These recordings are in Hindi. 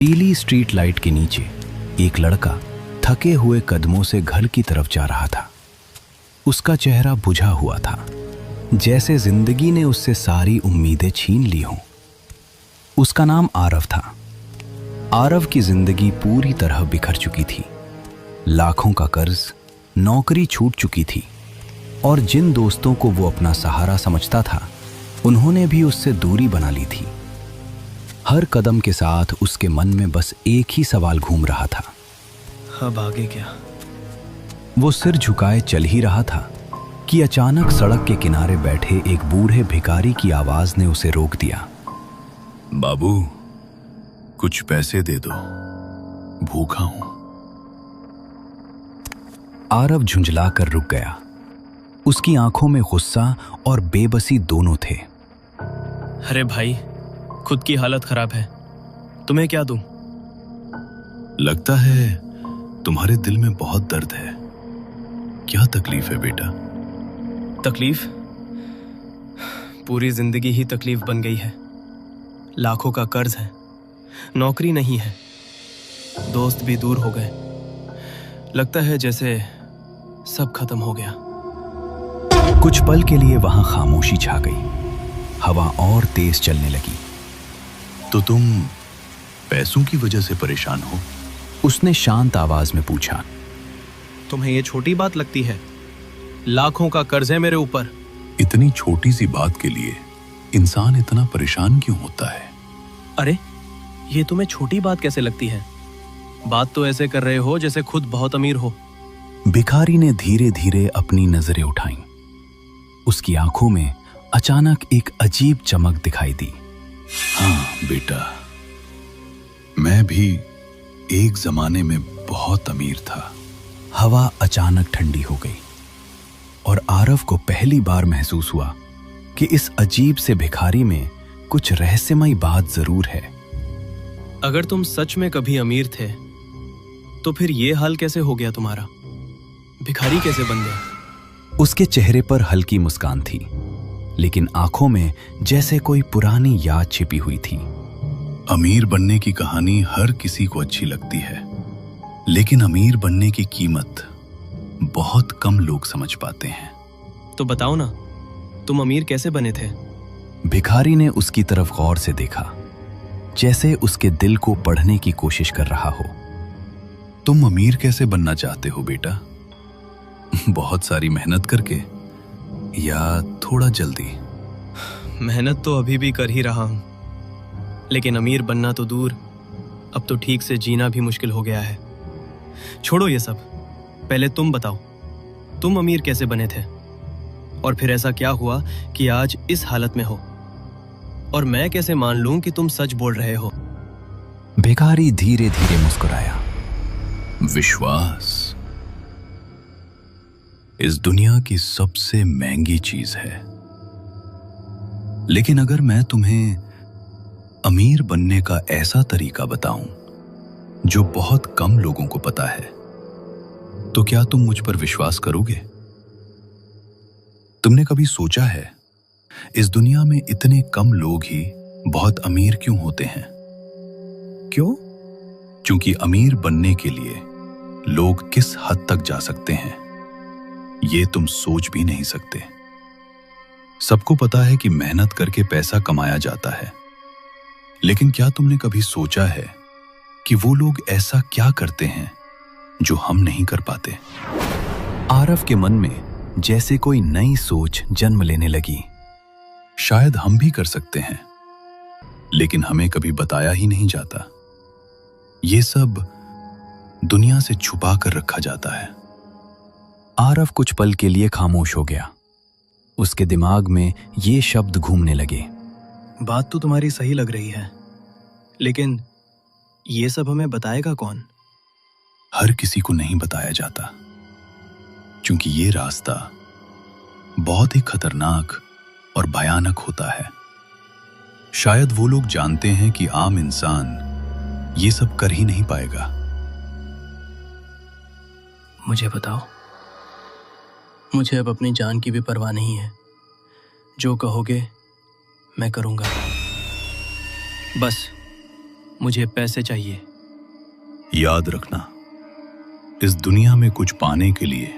पीली स्ट्रीट लाइट के नीचे एक लड़का थके हुए कदमों से घर की तरफ जा रहा था। उसका चेहरा बुझा हुआ था, जैसे जिंदगी ने उससे सारी उम्मीदें छीन ली हों। उसका नाम आरव था। आरव की जिंदगी पूरी तरह बिखर चुकी थी। लाखों का कर्ज, नौकरी छूट चुकी थी और जिन दोस्तों को वो अपना सहारा समझता था, उन्होंने भी उससे दूरी बना ली थी। हर कदम के साथ उसके मन में बस एक ही सवाल घूम रहा था, अब आगे क्या? वो सिर झुकाए चल ही रहा था कि अचानक सड़क के किनारे बैठे एक बूढ़े भिखारी की आवाज ने उसे रोक दिया। बाबू, कुछ पैसे दे दो, भूखा हूं। आरव झुंझलाकर रुक गया। उसकी आंखों में गुस्सा और बेबसी दोनों थे। अरे भाई, खुद की हालत खराब है, तुम्हें क्या दूं? लगता है तुम्हारे दिल में बहुत दर्द है। क्या तकलीफ है बेटा? तकलीफ? पूरी जिंदगी ही तकलीफ बन गई है। लाखों का कर्ज है, नौकरी नहीं है, दोस्त भी दूर हो गए। लगता है जैसे सब खत्म हो गया। कुछ पल के लिए वहां खामोशी छा गई। हवा और तेज चलने लगी। तो तुम पैसों की वजह से परेशान हो? उसने शांत आवाज में पूछा। तुम्हें ये छोटी बात लगती है? लाखों का कर्ज है मेरे ऊपर। इतनी छोटी सी बात के लिए इंसान इतना परेशान क्यों होता है? अरे, ये तुम्हें छोटी बात कैसे लगती है? बात तो ऐसे कर रहे हो जैसे खुद बहुत अमीर हो। भिखारी ने धीरे धीरे अपनी नजरें उठाईं। उसकी आंखों में अचानक एक अजीब चमक दिखाई दी। हाँ बेटा, मैं भी एक जमाने में बहुत अमीर था। हवा अचानक ठंडी हो गई और आरव को पहली बार महसूस हुआ कि इस अजीब से भिखारी में कुछ रहस्यमयी बात जरूर है। अगर तुम सच में कभी अमीर थे, तो फिर ये हाल कैसे हो गया तुम्हारा? भिखारी कैसे बन गया? उसके चेहरे पर हल्की मुस्कान थी, लेकिन आंखों में जैसे कोई पुरानी याद छिपी हुई थी। अमीर बनने की कहानी हर किसी को अच्छी लगती है, लेकिन अमीर बनने की कीमत बहुत कम लोग समझ पाते हैं। तो बताओ ना, तुम अमीर कैसे बने थे? भिखारी ने उसकी तरफ गौर से देखा, जैसे उसके दिल को पढ़ने की कोशिश कर रहा हो। तुम अमीर कैसे बनना चाहते हो बेटा? बहुत सारी मेहनत करके या थोड़ा जल्दी? मेहनत तो अभी भी कर ही रहा हूं, लेकिन अमीर बनना तो दूर, अब तो ठीक से जीना भी मुश्किल हो गया है। छोड़ो ये सब, पहले तुम बताओ, तुम अमीर कैसे बने थे? और फिर ऐसा क्या हुआ कि आज इस हालत में हो? और मैं कैसे मान लूं कि तुम सच बोल रहे हो? भिखारी धीरे धीरे मुस्कुराया। विश्वास इस दुनिया की सबसे महंगी चीज है, लेकिन अगर मैं तुम्हें अमीर बनने का ऐसा तरीका बताऊं जो बहुत कम लोगों को पता है, तो क्या तुम मुझ पर विश्वास करोगे? तुमने कभी सोचा है इस दुनिया में इतने कम लोग ही बहुत अमीर क्यों होते हैं? क्यों? क्योंकि अमीर बनने के लिए लोग किस हद तक जा सकते हैं, ये तुम सोच भी नहीं सकते। सबको पता है कि मेहनत करके पैसा कमाया जाता है, लेकिन क्या तुमने कभी सोचा है कि वो लोग ऐसा क्या करते हैं जो हम नहीं कर पाते? आरव के मन में जैसे कोई नई सोच जन्म लेने लगी। शायद हम भी कर सकते हैं, लेकिन हमें कभी बताया ही नहीं जाता। ये सब दुनिया से छुपा कर रखा जाता है। आरव कुछ पल के लिए खामोश हो गया। उसके दिमाग में ये शब्द घूमने लगे। बात तो तुम्हारी सही लग रही है, लेकिन ये सब हमें बताएगा कौन? हर किसी को नहीं बताया जाता, क्योंकि ये रास्ता बहुत ही खतरनाक और भयानक होता है। शायद वो लोग जानते हैं कि आम इंसान ये सब कर ही नहीं पाएगा। मुझे बताओ, मुझे अब अपनी जान की भी परवाह नहीं है। जो कहोगे मैं करूंगा। बस मुझे पैसे चाहिए। याद रखना, इस दुनिया में कुछ पाने के लिए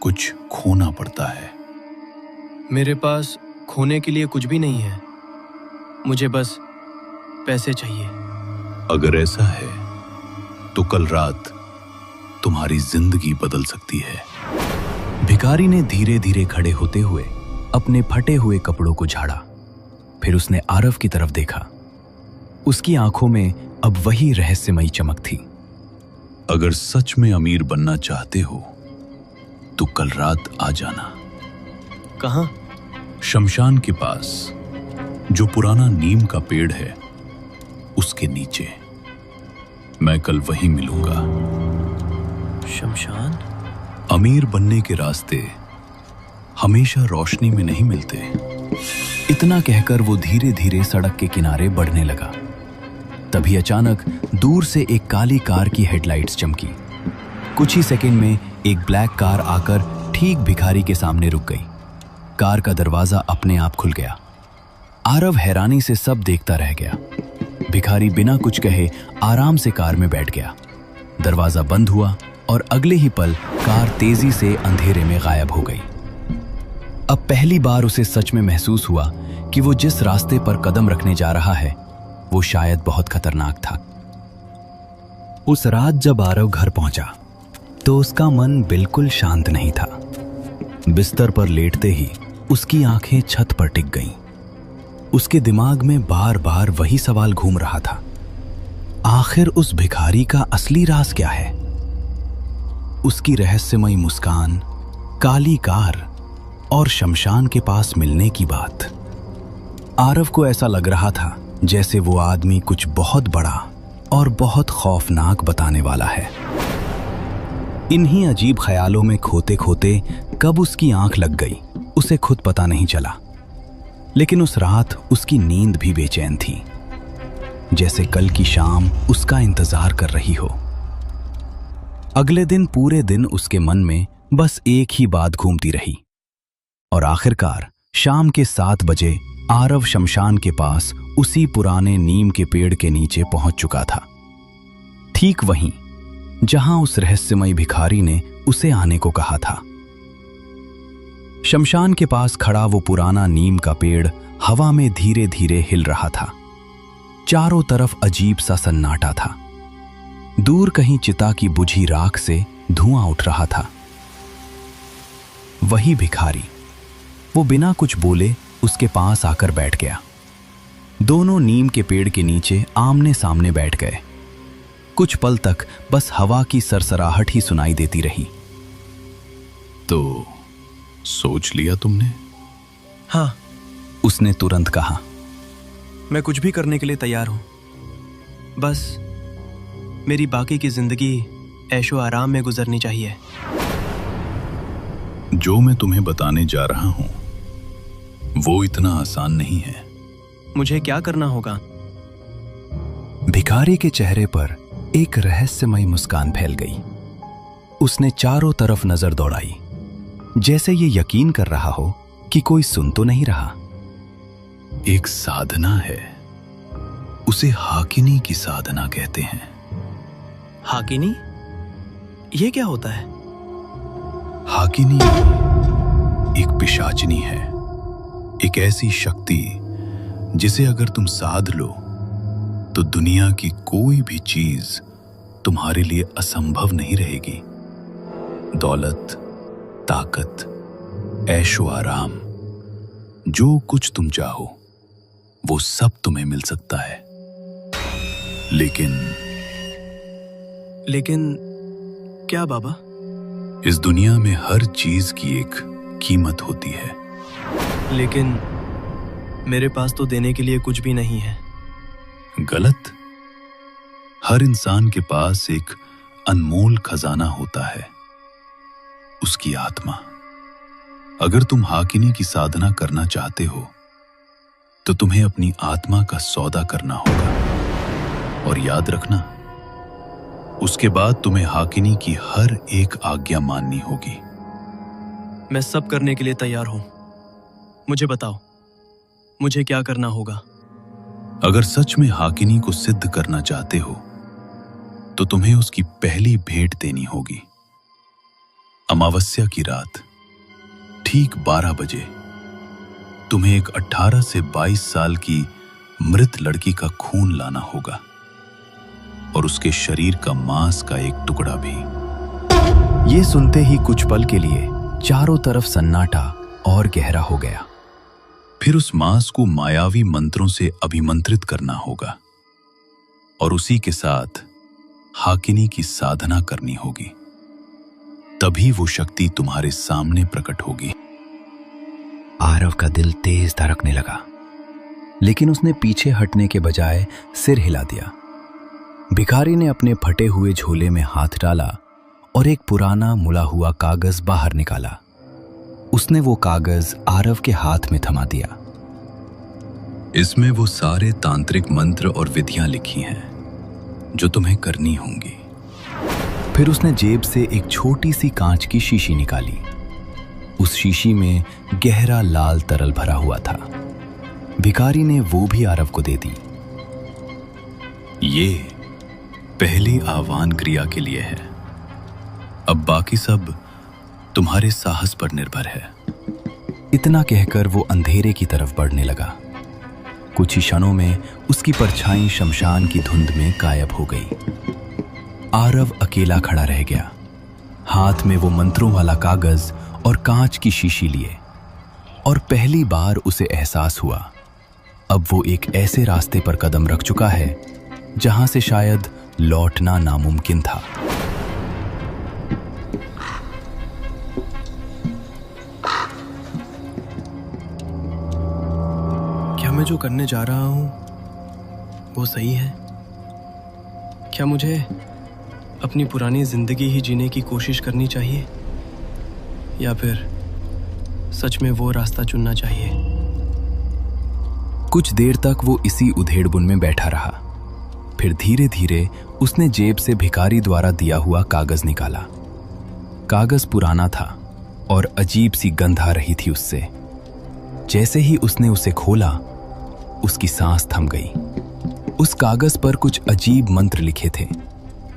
कुछ खोना पड़ता है। मेरे पास खोने के लिए कुछ भी नहीं है, मुझे बस पैसे चाहिए। अगर ऐसा है तो कल रात तुम्हारी जिंदगी बदल सकती है। भिखारी ने धीरे धीरे खड़े होते हुए अपने फटे हुए कपड़ों को झाड़ा। फिर उसने आरव की तरफ देखा। उसकी आंखों में अब वही रहस्यमयी चमक थी। अगर सच में अमीर बनना चाहते हो तो कल रात आ जाना। कहाँ? शमशान के पास, जो पुराना नीम का पेड़ है उसके नीचे। मैं कल वहीं मिलूंगा। शमशान? अमीर बनने के रास्ते हमेशा रोशनी में नहीं मिलते। इतना कहकर वो धीरे धीरे सड़क के किनारे बढ़ने लगा। तभी अचानक दूर से एक काली कार की हेडलाइट्स चमकी। कुछ ही सेकंड में एक ब्लैक कार आकर ठीक भिखारी के सामने रुक गई। कार का दरवाजा अपने आप खुल गया। आरव हैरानी से सब देखता रह गया। भिखारी बिना कुछ कहे आराम से कार में बैठ गया। दरवाजा बंद हुआ और अगले ही पल कार तेजी से अंधेरे में गायब हो गई। अब पहली बार उसे सच में महसूस हुआ कि वो जिस रास्ते पर कदम रखने जा रहा है वो शायद बहुत खतरनाक था। उस रात जब आरव घर पहुंचा तो उसका मन बिल्कुल शांत नहीं था। बिस्तर पर लेटते ही उसकी आंखें छत पर टिक गईं। उसके दिमाग में बार बार वही सवाल घूम रहा था, आखिर उस भिखारी का असली राज क्या है? उसकी रहस्यमयी मुस्कान, काली कार और शमशान के पास मिलने की बात। आरव को ऐसा लग रहा था जैसे वो आदमी कुछ बहुत बड़ा और बहुत खौफनाक बताने वाला है। इन्हीं अजीब ख्यालों में खोते खोते कब उसकी आंख लग गई उसे खुद पता नहीं चला। लेकिन उस रात उसकी नींद भी बेचैन थी, जैसे कल की शाम उसका इंतजार कर रही हो। अगले दिन पूरे दिन उसके मन में बस एक ही बात घूमती रही और आखिरकार शाम के 7 बजे आरव शमशान के पास उसी पुराने नीम के पेड़ के नीचे पहुंच चुका था, ठीक वहीं जहां उस रहस्यमयी भिखारी ने उसे आने को कहा था। शमशान के पास खड़ा वो पुराना नीम का पेड़ हवा में धीरे धीरे हिल रहा था। चारों तरफ अजीब सा सन्नाटा था। दूर कहीं चिता की बुझी राख से धुआं उठ रहा था। वही भिखारी, वो बिना कुछ बोले उसके पास आकर बैठ गया। दोनों नीम के पेड़ के नीचे आमने सामने बैठ गए। कुछ पल तक बस हवा की सरसराहट ही सुनाई देती रही। तो सोच लिया तुमने? हाँ, उसने तुरंत कहा। मैं कुछ भी करने के लिए तैयार हूं, बस मेरी बाकी की जिंदगी ऐशो आराम में गुजरनी चाहिए। जो मैं तुम्हें बताने जा रहा हूं वो इतना आसान नहीं है। मुझे क्या करना होगा? भिखारी के चेहरे पर एक रहस्यमयी मुस्कान फैल गई। उसने चारों तरफ नजर दौड़ाई, जैसे ये यकीन कर रहा हो कि कोई सुन तो नहीं रहा। एक साधना है, उसे हाकिनी की साधना कहते हैं। हाकिनी? ये क्या होता है? हाकिनी एक पिशाचिनी है, एक ऐसी शक्ति जिसे अगर तुम साध लो तो दुनिया की कोई भी चीज तुम्हारे लिए असंभव नहीं रहेगी। दौलत, ताकत, ऐशो आराम, जो कुछ तुम चाहो वो सब तुम्हें मिल सकता है। लेकिन क्या बाबा? इस दुनिया में हर चीज की एक कीमत होती है। लेकिन मेरे पास तो देने के लिए कुछ भी नहीं है। गलत। हर इंसान के पास एक अनमोल खजाना होता है, उसकी आत्मा। अगर तुम हाकिनी की साधना करना चाहते हो तो तुम्हें अपनी आत्मा का सौदा करना होगा। और याद रखना, उसके बाद तुम्हें हाकिनी की हर एक आज्ञा माननी होगी। मैं सब करने के लिए तैयार हूं। मुझे बताओ, मुझे क्या करना होगा? अगर सच में हाकिनी को सिद्ध करना चाहते हो तो तुम्हें उसकी पहली भेंट देनी होगी। अमावस्या की रात ठीक 12 बजे तुम्हें एक 18 से 22 साल की मृत लड़की का खून लाना होगा और उसके शरीर का मांस का एक टुकड़ा भी। ये सुनते ही कुछ पल के लिए चारों तरफ सन्नाटा और गहरा हो गया। फिर उस मांस को मायावी मंत्रों से अभिमंत्रित करना होगा और उसी के साथ हाकिनी की साधना करनी होगी। तभी वो शक्ति तुम्हारे सामने प्रकट होगी। आरव का दिल तेज धड़कने लगा, लेकिन उसने पीछे हटने के बजाय सिर हिला दिया। भिखारी ने अपने फटे हुए झोले में हाथ डाला और एक पुराना मुला हुआ कागज बाहर निकाला। उसने वो कागज आरव के हाथ में थमा दिया। इसमें वो सारे तांत्रिक मंत्र और विधियां लिखी हैं जो तुम्हें करनी होंगी। फिर उसने जेब से एक छोटी सी कांच की शीशी निकाली। उस शीशी में गहरा लाल तरल भरा हुआ था। भिखारी ने वो भी आरव को दे दी। ये पहली आह्वान क्रिया के लिए है। अब बाकी सब तुम्हारे साहस पर निर्भर है। इतना कहकर वो अंधेरे की तरफ बढ़ने लगा। कुछ ही क्षणों में उसकी परछाई शमशान की धुंध में गायब हो गई। आरव अकेला खड़ा रह गया, हाथ में वो मंत्रों वाला कागज और कांच की शीशी लिए। और पहली बार उसे एहसास हुआ, अब वो एक ऐसे रास्ते पर कदम रख चुका है जहां से शायद लौटना नामुमकिन था। क्या मैं जो करने जा रहा हूं वो सही है? क्या मुझे अपनी पुरानी जिंदगी ही जीने की कोशिश करनी चाहिए, या फिर सच में वो रास्ता चुनना चाहिए? कुछ देर तक वो इसी उधेड़बुन में बैठा रहा। फिर धीरे धीरे उसने जेब से भिखारी द्वारा दिया हुआ कागज निकाला। कागज पुराना था और अजीब सी गंध आ रही थी उससे। जैसे ही उसने उसे खोला, उसकी सांस थम गई। उस कागज पर कुछ अजीब मंत्र लिखे थे।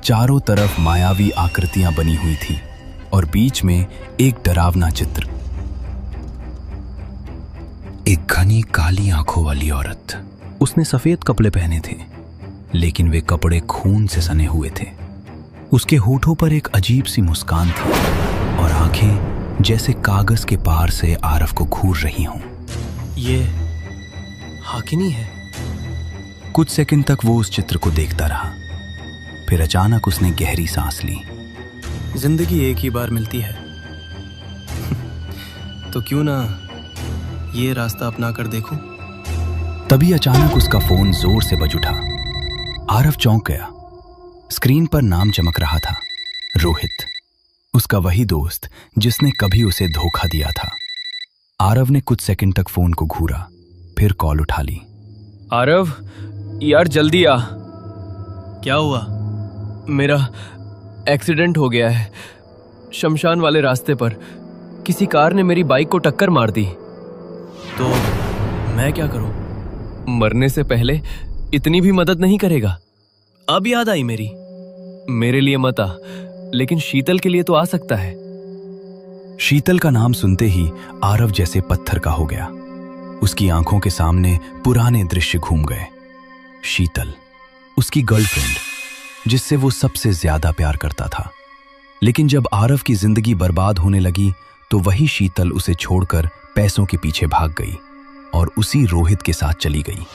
चारों तरफ मायावी आकृतियां बनी हुई थी और बीच में एक डरावना चित्र। एक घनी काली आंखों वाली औरत। उसने सफेद कपड़े पहने थे, लेकिन वे कपड़े खून से सने हुए थे। उसके होठों पर एक अजीब सी मुस्कान थी और आंखें जैसे कागज के पार से आरव को घूर रही हों। ये हाकिनी है। कुछ सेकंड तक वो उस चित्र को देखता रहा। फिर अचानक उसने गहरी सांस ली। जिंदगी एक ही बार मिलती है तो क्यों ना ये रास्ता अपना कर देखूं? तभी अचानक उसका फोन जोर से बज उठा। आरव चौंक गया। स्क्रीन पर नाम चमक रहा था, रोहित। उसका वही दोस्त जिसने कभी उसे धोखा दिया था। आरव ने कुछ सेकंड तक फोन को घूरा, फिर कॉल उठा ली। आरव, यार जल्दी आ। क्या हुआ? मेरा एक्सीडेंट हो गया है। शमशान वाले रास्ते पर किसी कार ने मेरी बाइक को टक्कर मार दी। तो मैं क्या करूं? मरने से पहले इतनी भी मदद नहीं करेगा? अब याद आई मेरे लिए मत आ, लेकिन शीतल के लिए तो आ सकता है। शीतल का नाम सुनते ही आरव जैसे पत्थर का हो गया। उसकी आंखों के सामने पुराने दृश्य घूम गए। शीतल, उसकी गर्लफ्रेंड, जिससे वो सबसे ज्यादा प्यार करता था। लेकिन जब आरव की जिंदगी बर्बाद होने लगी तो वही शीतल उसे छोड़कर पैसों के पीछे भाग गई और उसी रोहित के साथ चली गई।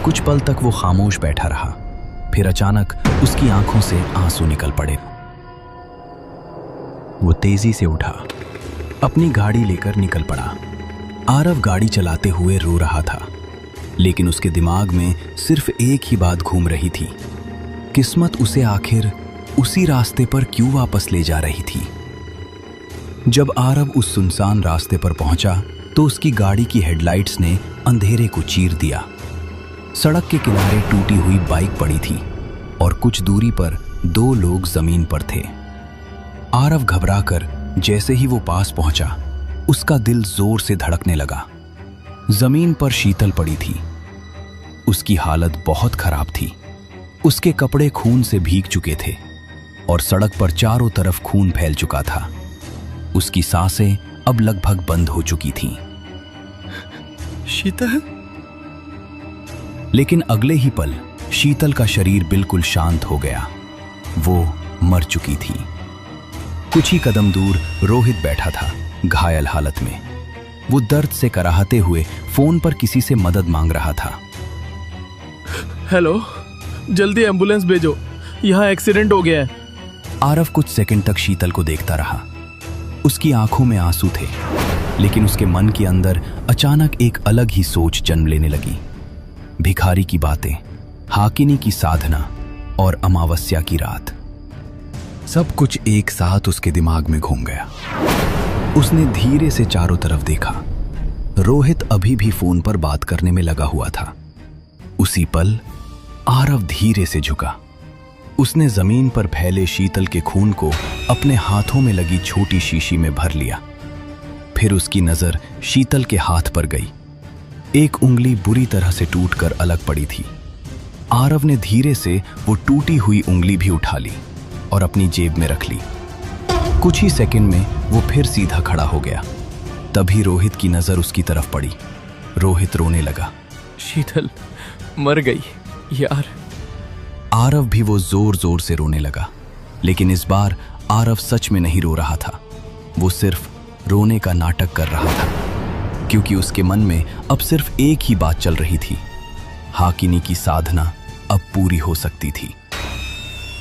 कुछ पल तक वो खामोश बैठा रहा। फिर अचानक उसकी आंखों से आंसू निकल पड़े। वो तेजी से उठा, अपनी गाड़ी लेकर निकल पड़ा। आरव गाड़ी चलाते हुए रो रहा था, लेकिन उसके दिमाग में सिर्फ एक ही बात घूम रही थी। किस्मत उसे आखिर उसी रास्ते पर क्यों वापस ले जा रही थी? जब आरव उस सुनसान रास्ते पर पहुंचा तो उसकी गाड़ी की हेडलाइट्स ने अंधेरे को चीर दिया। सड़क के किनारे टूटी हुई बाइक पड़ी थी और कुछ दूरी पर 2 लोग जमीन पर थे। आरव घबराकर जैसे ही वो पास पहुंचा, उसका दिल जोर से धड़कने लगा। जमीन पर शीतल पड़ी थी। उसकी हालत बहुत खराब थी। उसके कपड़े खून से भीग चुके थे और सड़क पर चारों तरफ खून फैल चुका था। उसकी सांसें अब लगभग बंद हो चुकी थीं। शीतल। लेकिन अगले ही पल शीतल का शरीर बिल्कुल शांत हो गया। वो मर चुकी थी। कुछ ही कदम दूर रोहित बैठा था, घायल हालत में। वो दर्द से कराहते हुए फोन पर किसी से मदद मांग रहा था। हेलो, जल्दी एम्बुलेंस भेजो, यहाँ एक्सीडेंट हो गया है। आरव कुछ सेकंड तक शीतल को देखता रहा। उसकी आंखों में आंसू थे, लेकिन उसके मन के अंदर अचानक एक अलग ही सोच जन्म लेने लगी। भिखारी की बातें, हाकिनी की साधना और अमावस्या की रात, सब कुछ एक साथ उसके दिमाग में घूम गया। उसने धीरे से चारों तरफ देखा। रोहित अभी भी फोन पर बात करने में लगा हुआ था। उसी पल आरव धीरे से झुका। उसने जमीन पर फैले शीतल के खून को अपने हाथों में लगी छोटी शीशी में भर लिया। फिर उसकी नजर शीतल के हाथ पर गई। एक उंगली बुरी तरह से टूटकर अलग पड़ी थी। आरव ने धीरे से वो टूटी हुई उंगली भी उठा ली और अपनी जेब में रख ली। कुछ ही सेकंड में वो फिर सीधा खड़ा हो गया। तभी रोहित की नजर उसकी तरफ पड़ी। रोहित रोने लगा। शीतल मर गई यार। आरव भी वो जोर जोर से रोने लगा, लेकिन इस बार आरव सच में नहीं रो रहा था। वो सिर्फ रोने का नाटक कर रहा था, क्योंकि उसके मन में अब सिर्फ एक ही बात चल रही थी। हाकिनी की साधना अब पूरी हो सकती थी।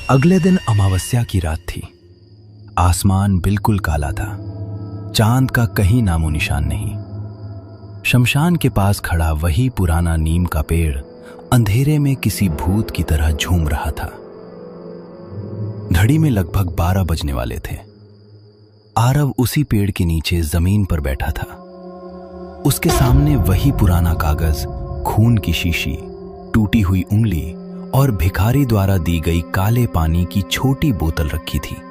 अगले दिन अमावस्या की रात थी। आसमान बिल्कुल काला था। चांद का कहीं नामो निशान नहीं। शमशान के पास खड़ा वही पुराना नीम का पेड़ अंधेरे में किसी भूत की तरह झूम रहा था। घड़ी में लगभग 12 बजने वाले थे। आरव उसी पेड़ के नीचे जमीन पर बैठा था। उसके सामने वही पुराना कागज, खून की शीशी, टूटी हुई उंगली और भिखारी द्वारा दी गई काले पानी की छोटी बोतल रखी थी।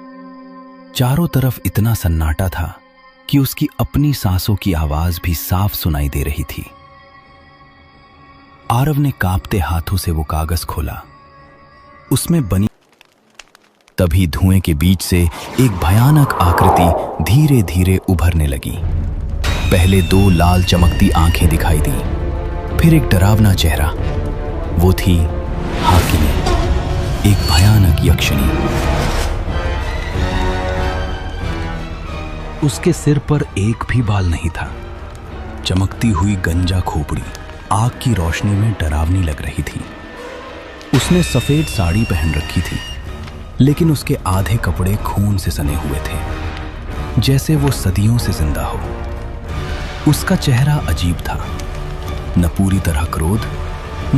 चारों तरफ इतना सन्नाटा था कि उसकी अपनी सांसों की आवाज भी साफ सुनाई दे रही थी। आरव ने कांपते हाथों से वो कागज खोला। उसमें बनी तभी धुएं के बीच से एक भयानक आकृति धीरे धीरे उभरने लगी। पहले 2 लाल चमकती आंखें दिखाई दी, फिर एक डरावना चेहरा। वो थी हाकिनी, एक भयानक यक्षिणी। उसके सिर पर एक भी बाल नहीं था। चमकती हुई गंजा खोपड़ी आग की रोशनी में डरावनी लग रही थी। उसने सफेद साड़ी पहन रखी थी, लेकिन उसके आधे कपड़े खून से सने हुए थे, जैसे वो सदियों से जिंदा हो। उसका चेहरा अजीब था, न पूरी तरह क्रोध